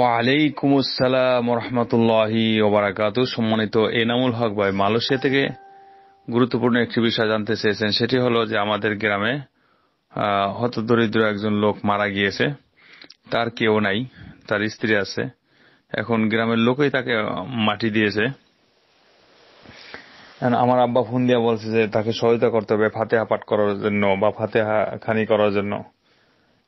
ওয়ালাইকুম আসসালাম রহমতুল্লাহি ওয়া বারাকাতুহু। সম্মানিত এনামুল হক ভাই মালয়েশিয়া থেকে গুরুত্বপূর্ণ একটি বিষয় জানতে চেয়েছেন, সেটি হলো যে আমাদের গ্রামে হতদরিদ্র একজন লোক মারা গিয়েছে। তার কেউ নাই, তার স্ত্রী আছে। এখন গ্রামের লোকই তাকে মাটি দিয়েছে। আমার আব্বা ফোন দিয়ে বলছে যে তাকে সহায়তা করতে হবে ফাতিহা পাঠ করার জন্য বা ফাতিহা খানি করার জন্য।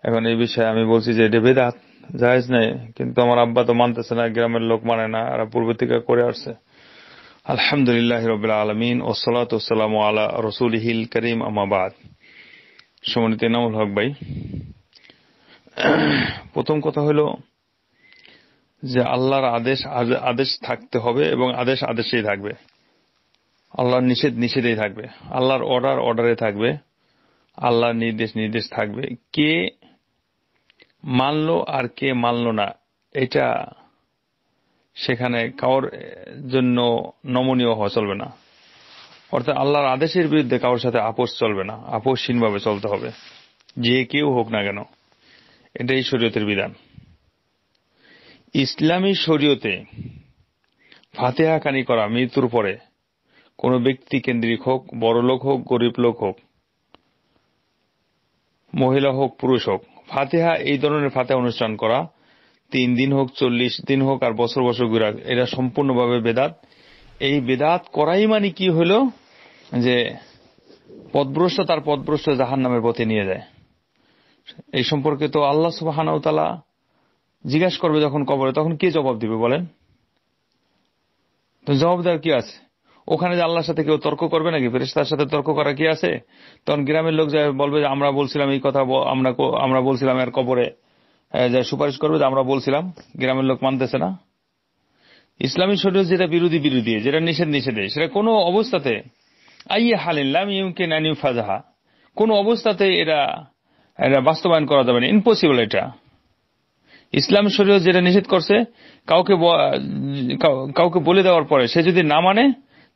এখন এই বিষয়ে আমি বলছি যে এটা বেদাত, জায়েজ নেই, কিন্তু আমার আব্বা তো মানতেছে না, গ্রামের লোক মানে না, আর পূর্ব থেকে করে আসছে। আলহামদুলিল্লাহ রাব্বিল আলামিন ওয়াসসালাতু ওয়াসসালামু আলা রাসূলিহিল কারীম, আম্মা বাদ। সম্মানিত এনামুল হক ভাই, প্রথম কথা হলো যে আল্লাহর আদেশ আদেশ থাকতে হবে এবং আদেশ আদেশেই থাকবে, আল্লাহর নিষেধ নিষেধেই থাকবে, আল্লাহর অর্ডার অর্ডারে থাকবে, আল্লাহর নির্দেশ নির্দেশ থাকবে। কে মানলো আর কে মানলো না, এটা সেখানে কারোর জন্য নমনীয় হওয়া চলবে না। অর্থাৎ আল্লাহর আদেশের বিরুদ্ধে কারোর সাথে আপোষ চলবে না, আপোষহীনভাবে চলতে হবে, যে কেউ হোক না কেন। এটাই শরীয়তের বিধান। ইসলামী শরীয়তে ফাতিহা খানি করা মৃত্যুর পরে, কোনো ব্যক্তি কেন্দ্রিক হোক, বড় লোক হোক, গরিব লোক হোক, মহিলা হোক, পুরুষ হোক, ফাতিহা এই ধরনের ফাতিহা অনুষ্ঠান করা 3 দিন হোক, 40 দিন হোক, আর বছর বছর ঘুরা, এটা সম্পূর্ণভাবে বেদাত। এই বেদাত করাই মানে কি হলো যে পথভ্রষ্ট তার পথভ্রষ্ট জাহান্নামের পথে নিয়ে যায়। এই সম্পর্কে তো আল্লাহ সুবহানাহু ওয়া তাআলা জিজ্ঞাসা করবে যখন কবরে, তখন কে জবাব দিবে বলেন? তো জবাব দেওয়ার কি আছে ওখানে? যে আল্লাহর সাথে কেউ তর্ক করবে নাকি? ফেরেশতার সাথে তর্ক করা কি আছে? তখন গ্রামের লোক যায় বলবে যে আমরা বলছিলাম এই কথা, আমরা বলছিলাম, এর কবরে যা সুপারিশ করবে যে আমরা বলছিলাম। গ্রামের লোক মানতেছে না। ইসলামী শরীয়ত যেটা বিরোধী বিরোধী, যেটা নিষেধ নিষেধে, সেটা কোনো অবস্থাতে আইয়ে হালিন লাম ইউমকিন আন ইউফাযহা, কোনো অবস্থাতে এটা বাস্তবায়ন করা যাবে না, ইম্পসিবল। এটা ইসলাম শরীয়ত যেটা নিষেধ করছে, কাউকে বলে দেওয়ার পরে সে যদি না মানে,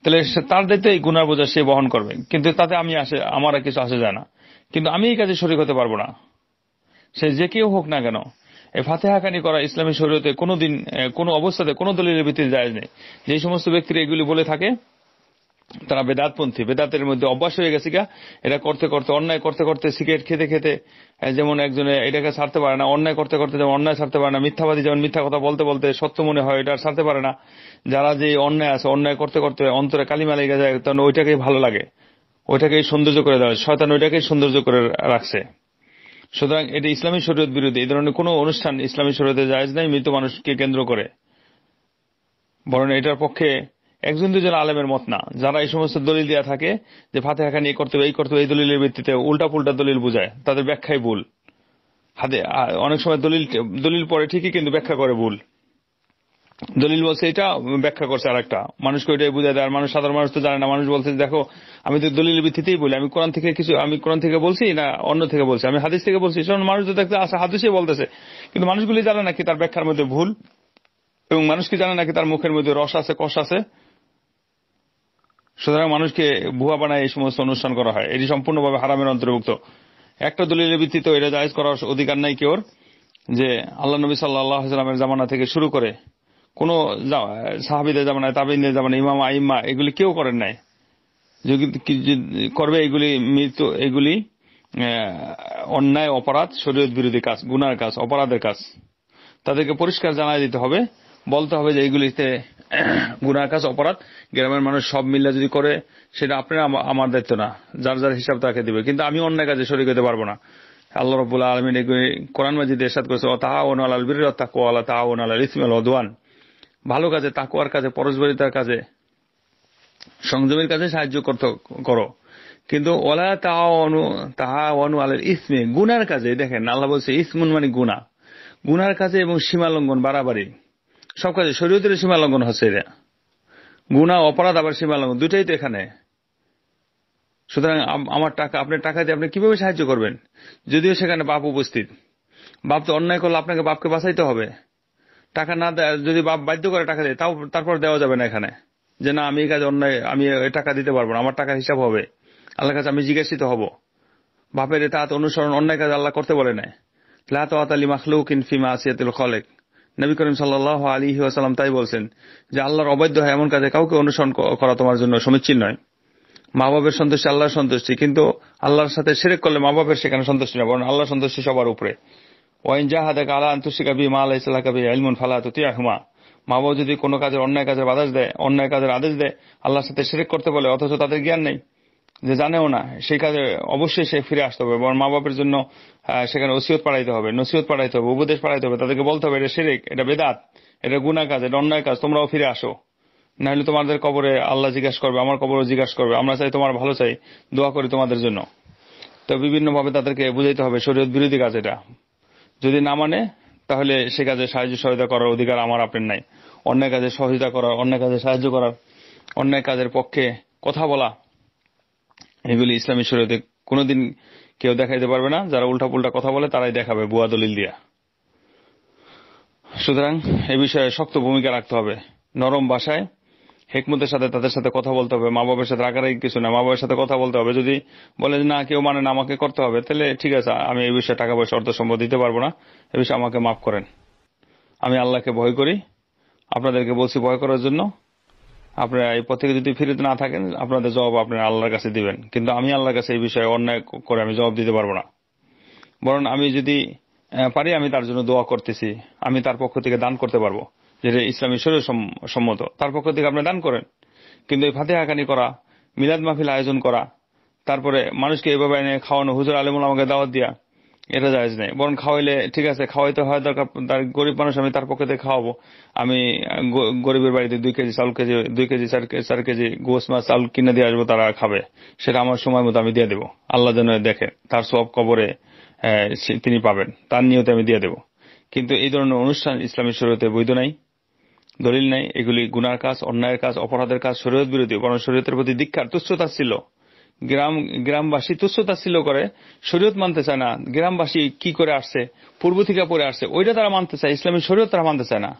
তাহলে তার দায়িত্বে এই গুনার বোঝা সে বহন করবে, কিন্তু তাতে আমার কিছু আসে যায় না। কিন্তু আমি এই কাজে শরীক হতে পারবো না, সে যে কেউ হোক না কেন। এই ফাতিহা খানি করা ইসলামী শরীয়তে কোনোদিন কোনো অবস্থাতে কোনো দলিলের ভিত্তিতে জায়েজ নেই। যে সমস্ত ব্যক্তিরা এগুলি বলে থাকে তারা বেদাতপন্থী, বেদাতের মধ্যে অভ্যাস হয়ে গেছে গা। এটা করতে করতে, অন্যায় করতে করতে, সিগারেট খেতে খেতে যেমন একজনে এটাকে ছাড়তে পারে না, অন্যায় করতে করতে যেমন অন্যায় ছাড়তে পারে না, মিথ্যাবাদী যেমন মিথ্যা কথা বলতে বলতে সত্য মনে হয় এটা ছাড়তে পারে না, যারা যে অন্যায় আছে, অন্যায় করতে করতে অন্তরে কালিমা লেগে যায়, তখন ওইটাকেই ভালো লাগে, ওইটাকেই সৌন্দর্য করে দেওয়া, শয়তান ওইটাকেই সৌন্দর্য করে রাখছে। সুতরাং এটা ইসলামী শরীয়ত বিরোধী। এই ধরনের কোনো অনুষ্ঠান ইসলামী শরীয়তে জায়েজ নাই মৃত মানুষকে কেন্দ্র করে। বরং এটার পক্ষে একজন দুজন আলেমের মত না, যারা এই সমস্ত দলিল দেওয়া থাকে যে ফাতিহা খানি করতে হবে, এই করতে হবে, এই দলিলের ভিত্তিতে উল্টা পুল্টা দলিল বুঝায়, তাদের ব্যাখ্যাই ভুল। অনেক সময় দলিল পড়ে ঠিকই, কিন্তু ব্যাখ্যা করে ভুল। দলিল বলছে এটা, ব্যাখ্যা করছে আর একটা, মানুষকে ওইটাই বুঝায় দেয়। আর সাধারণ মানুষ তো জানে না। মানুষ বলছে দেখো আমি তো দলিলের ভিত্তিতেই বলি, আমি কোরআন থেকে বলছি না অন্য থেকে বলছি, আমি হাদিস থেকে বলছি। মানুষ তো দেখতে আসে হাদিসে বলতেছে, কিন্তু মানুষগুলি জানে নাকি তার ব্যাখ্যার মধ্যে ভুল, এবং মানুষ কি জানে নাকি তার মুখের মধ্যে রস আছে, কষ আছে। সুতরাং মানুষকে ভুয়া বানায় এই সমস্ত অনুষ্ঠান করা হয়, এটি সম্পূর্ণভাবে হারামের অন্তর্ভুক্ত। একটা দলিলের ভিত্তিতে এটা জায়েজ করার অধিকার নাই কেউর। যে আল্লাহ নবী সাল্লাল্লাহু আলাইহি ওয়াসাল্লামের জামানা থেকে শুরু করে কোন সাহাবীদের জামানায়, তাবেঈনদের জামানায়, ইমাম আইম্মা এগুলি কেউ করেন নাই। করবে এগুলি অন্যায়, অপরাধ, শরীয়ত বিরোধী কাজ, গুনার কাজ, অপরাধের কাজ। তাদেরকে পরিষ্কার জানাই দিতে হবে, বলতে হবে যে এগুলিতে গুনার কাজ, অপরাধ। গ্রামের মানুষ সব মিল্লা যদি করে, সেটা আপনার আমার দায়িত্ব না, যার যার হিসাব তাকে দিবে, কিন্তু আমি অন্যায় কাজে শরীক হতে পারবো না। আল্লাহ রাব্বুল আলামিন এগুলি কোরআন মাজিদে ইরশাদ করেছে, তাআওয়ানু আলাল বিররি ওয়াত তাকওয়া ওয়া লা তাআওয়ানু আলাল ইসমি ওয়াল উদওয়ান। ভালো কাজে, তাকওয়ার কাজে, পরস্পরিতার কাজে, সংযমের কাজে সাহায্য করো, কিন্তু ওয়ালা তাআওয়ানু আলাল ইসমি, গুনার কাজে। দেখেন আল্লাহ বলছে ইসমুন মানে গুনাহ, গুনার কাজে এবং সীমা লঙ্ঘন, বাড়াবাড়ি, সব কাজে শরীয়তের সীমা লঙ্ঘন হচ্ছে। এটা গুনাহ, অপরাধ, আবার সীমা লঙ্ঘন, দুটাই তো এখানে। সুতরাং আমার টাকা, আপনার টাকা দিয়ে আপনি কিভাবে সাহায্য করবেন, যদিও সেখানে বাপ উপস্থিত? বাপ তো অন্যায় করলে আপনাকে বাপকে বাঁচাইতে হবে। টাকা না দেয়, যদি বাপ বাধ্য করে টাকা দেয়, তারপর দেওয়া যাবে না এখানে, যে না আমি এই কাজ অন্যায়, আমি টাকা দিতে পারবো না, আমার টাকার হিসাব হবে, আল্লাহর কাছে আমি জিজ্ঞাসিত হব। বাপের এতাআত অনুসরণ, অন্যায় কাজ আল্লাহ করতে বলে নাই। লা তাআতা লি মাখলুকিন ফি মাসিয়াতিল খালিক, নবী করিম সাল্লাল্লাহু আলাইহি ওয়াসাল্লাম তাই বলছেন যে আল্লাহর অবাধ্য হয় এমন কাজে কাউকে অনুসরণ করা তোমার জন্য সমীচীন নয়। মা বাবার সন্তুষ্টি আল্লাহর সন্তুষ্টি, কিন্তু আল্লাহর সাথে শিরক করলে মা বাবার সেখানে সন্তুষ্টি না, বরং আল্লাহর সন্তুষ্টি সবার উপরে। ওয়াইন জাহাদাকা আলা আন তুশরিকা বি মা লাইসা লাকা বিহি ইলমুন ফালা তুতি'হুমা। মা বাবা যদি কোনো কাজের অন্যায় কাজের অন্যায় কাজের আদেশ দেয়, আল্লাহর সাথে শিরক করতে বলে, অথচ তাদের জ্ঞান নেই, যে জানেও না, সেই কাজে অবশ্যই সে ফিরে আসতে হবে। বরং মা বাবার জন্য সেখানে ওসিয়ত পাঠাইতে হবে, নসিহত পাঠাইতে হবে, উপদেশ পাঠাইতে হবে, তাদেরকে বলতে হবে এটা শিরক, এটা বেদাত, এটা গুনাহ কাজ, এটা অন্যায় কাজ, তোমরাও ফিরে আসো। না হলে তোমাদের কবরে আল্লাহ জিজ্ঞাসা করবে, আমার কবরও জিজ্ঞাসা করবে। আমরা চাই তোমার ভালো চাই, দোয়া করি তোমাদের জন্য। তো বিভিন্ন ভাবে তাদেরকে বুঝাইতে হবে শরীয়ত বিরোধী কাজ এটা। যদি না মানে তাহলে সে কাজে সাহায্য সহায়তা করার অধিকার আমার আপনার নাই। অন্যায় কাজে সহযোগিতা করার, অন্যায় কাজে সাহায্য করার, অন্যায় কাজের পক্ষে কথা বলা, এগুলি ইসলামী শরীয়তে কোনোদিন কেউ দেখাইতে পারবে না। যারা উল্টা পুল্টা কথা বলে তারাই দেখাবে বুয়া দলিল দিয়া। সুতরাং এ বিষয়ে শক্ত ভূমিকা রাখতে হবে, নরম ভাষায় হিকমতের সাথে তাদের সাথে কথা বলতে হবে। মা বাবার সাথে রাগারাগি কিছু না, মা বাবার সাথে কথা বলতে হবে। যদি বলে যে না কেউ মানে না, আমাকে করতে হবে, তাহলে ঠিক আছে, আমি এই বিষয়ে টাকা পয়সা অর্থ সম্পদ দিতে পারবো না, এ বিষয়ে আমাকে মাফ করেন। আমি আল্লাহকে ভয় করি, আপনাদেরকে বলছি ভয় করার জন্য। আপনারা এই পথে যদি ফিরে না থাকেন, আপনাদের জবাব আপনারা আল্লাহর কাছে দিবেন, কিন্তু আমি আল্লাহর কাছে এই বিষয়ে অন্যায় করে আমি জবাব দিতে পারবো না। বরং আমি যদি পারি, আমি তার জন্য দোয়া করতেছি, আমি তার পক্ষ থেকে দান করতে পারবো, যেটা ইসলামী শরীয়ত সম্মত, তার পক্ষ থেকে আপনি দান করেন। কিন্তু এই ফাতিহাখানি করা, মিলাদ মাহফিল আয়োজন করা, তারপরে মানুষকে এভাবে এনে খাওয়ানো, হুজুর আলেমুল আমাকে দাওয়াত দিয়া, এটা জায়েজ নেই। বরং খাওয়াইলে ঠিক আছে, খাওয়াইতে হয় দরকার, তার গরিব মানুষ, আমি তার পক্ষ থেকে খাওয়াবো। আমি গরিবের বাড়িতে 2 কেজি চাউল, 2 কেজি 4 কেজি গোস মাছ চাউল কিনে দিয়ে আসবো, তারা খাবে, সেটা আমার সময় মতো আমি দিয়ে দেবো। আল্লাহ যেন দেখে, তার সব কবরে তিনি পাবেন, তার নিয়তে আমি দিয়ে দেব। কিন্তু এই ধরনের অনুষ্ঠান ইসলামী শরীয়তে বৈধ নাই, দলিল নাই। এগুলি গুনার কাজ, অন্যায়ের কাজ, অপরাধের কাজ, শরীয়ত বিরোধী। বরং শরীয়তের প্রতি দীক্ষার তুচ্ছতা ছিল। গ্রামবাসী তুচ্ছতা ছিল করে, শরীয়ত মানতে চায় না। গ্রামবাসী কি করে আসছে, পূর্ব থেকে পড়ে আসছে, ওইটা তারা মানতে চায়, ইসলামী শরীয়ত তারা মানতে চায় না।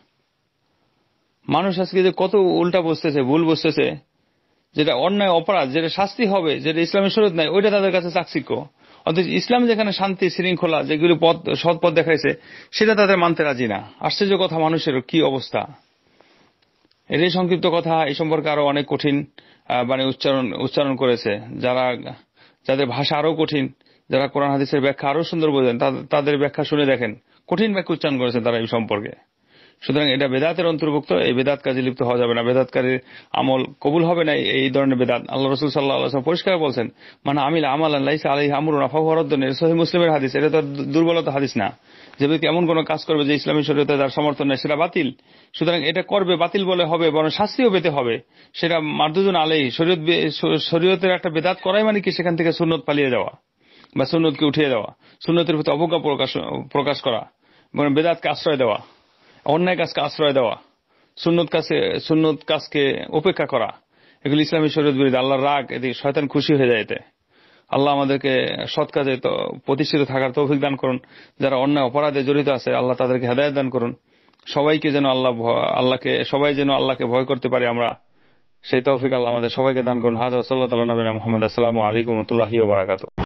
মানুষ আজকে যে কত উল্টা বসতেছে, ভুল বসতেছে, যেটা অন্যায় অপরাধ, যেটা শাস্তি হবে, যেটা ইসলামী শরীয়ত নাই, ওইটা তাদের কাছে চাকচিক্য। অথচ ইসলাম যেখানে শান্তি শৃঙ্খলা, যেগুলি সৎ পথ দেখাইছে, সেটা তাদের মানতে রাজি না। আশ্চর্য কথা, মানুষের কি অবস্থা। এটাই সংক্ষিপ্ত কথা। এই সম্পর্কে আরো অনেক কঠিন মানে উচ্চারণ করেছে যাদের ভাষা আরো কঠিন, যারা কোরআন হাদিসের ব্যাখ্যা আরো সুন্দর বোঝেন, তাদের ব্যাখ্যা শুনে দেখেন, কঠিন ব্যাখ্যা উচ্চারণ করেছেন তারা এই সম্পর্কে। সুতরাং এটা বেদাতের অন্তর্ভুক্ত, এই বেদাত কাজে লিপ্ত হওয়া যাবে না, বেদাতকারীর আমল কবুল হবে না। এই ধরনের বেদাত আল্লাহ রাসূল সাল্লাল্লাহু আলাইহি ওয়াসাল্লাম পরিষ্কার বলছেন, মানে আমিলা আমালান লাইসা আলাইহি আমরুনা ফাহুয়া রাদ্দুন। সহিহ মুসলিমের হাদিস, এটা তো দুর্বলতা হাদিস না। যে ব্যক্তি এমন কোন কাজ করবে যে ইসলামী শরীয়তে তার সমর্থন নেই, সেটা বাতিল। সুতরাং এটা করবে, বাতিল বলে হবে, বরং শাস্তিও পেতে হবে। সেটা মারদুদুন আলাইহি। শরীয়তের একটা বেদাত করাই মানে কি, সেখান থেকে সুন্নত পালিয়ে যাওয়া বা সুন্নতকে উঠিয়ে দেওয়া, সুন্নতের প্রতি অবজ্ঞা প্রকাশ করা, বরং বেদাতকে আশ্রয় দেওয়া, অন্যায় কাজকে আশ্রয় দেওয়া, সুন্নত কাজকে উপেক্ষা করা, এগুলি ইসলামী শরীয়ত বিরোধী। আল্লাহর রাগ, এদিকে শয়তান খুশি হয়ে যায় এতে। আল্লাহ আমাদেরকে সৎ কাজে প্রতিষ্ঠিত থাকার তৌফিক দান করুন। যারা অন্যায় অপরাধে জড়িত আছে, আল্লাহ তাদেরকে হেদায়েত দান করুন। সবাইকে যেন সবাই যেন আল্লাহকে ভয় করতে পারে আমরা, সেই তৌফিক আল্লাহ আমাদের সবাইকে দান করুন। হাযা সাল্লাল্লাহু আলা নবিয়িনা মুহাম্মদ। আসসালামু আলাইকুম ওয়া রাহমাতুল্লাহি ওয়া বারাকাতুহু।